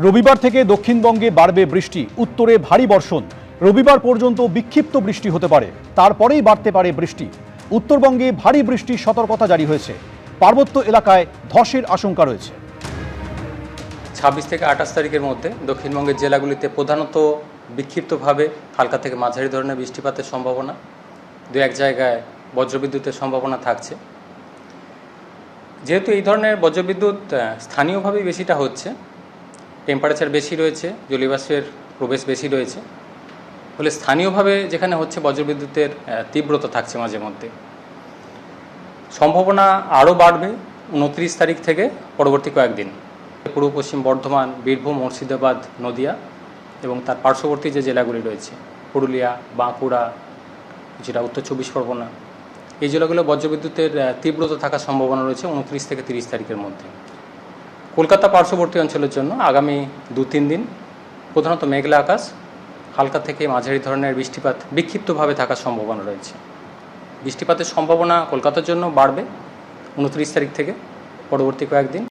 রবিবার থেকে দক্ষিণবঙ্গে বাড়বে বৃষ্টি, উত্তরে ভারী বর্ষণ। রবিবার পর্যন্ত বিক্ষিপ্ত বৃষ্টি হতে পারে, তারপরেই বাড়তে পারে বৃষ্টি। উত্তরবঙ্গে ভারী বৃষ্টির সতর্কতা জারি হয়েছে। পার্বত্য এলাকায় ধসের আশঙ্কা রয়েছে। 26 থেকে 28 তারিখের মধ্যে দক্ষিণবঙ্গের জেলাগুলিতে প্রধানত বিক্ষিপ্তভাবে হালকা থেকে মাঝারি ধরনের বৃষ্টিপাতের সম্ভাবনা, দু এক জায়গায় বজ্রবিদ্যুতের সম্ভাবনা থাকছে। যেহেতু এই ধরনের বজ্রবিদ্যুৎ স্থানীয়ভাবেই বেশিটা হচ্ছে, টেম্পারেচার বেশি রয়েছে, জলীয়বাষ্পের প্রবেশ বেশি রয়েছে, ফলে স্থানীয়ভাবে যেখানে হচ্ছে বজ্রবিদ্যুতের তীব্রতা থাকছে মাঝে মধ্যে। সম্ভাবনা আরও বাড়বে 29 তারিখ থেকে পরবর্তী কয়েকদিন। পূর্ব পশ্চিম বর্ধমান, বীরভূম, মুর্শিদাবাদ, নদিয়া এবং তার পার্শ্ববর্তী যে জেলাগুলি রয়েছে পুরুলিয়া, বাঁকুড়া, যেটা উত্তর 24 পরগনা, এই জেলাগুলো বজ্রবিদ্যুতের তীব্রতা থাকার সম্ভাবনা রয়েছে 29 থেকে 30 তারিখের মধ্যে। কলকাতা পার্শ্ববর্তী অঞ্চলের জন্য আগামী 2-3 দিন প্রধানত মেঘলা আকাশ, হালকা থেকে মাঝারি ধরনের বৃষ্টিপাত বিক্ষিপ্তভাবে থাকার সম্ভাবনা রয়েছে। বৃষ্টিপাতের সম্ভাবনা কলকাতার জন্য বাড়বে 29 তারিখ থেকে পরবর্তী কয়েকদিন।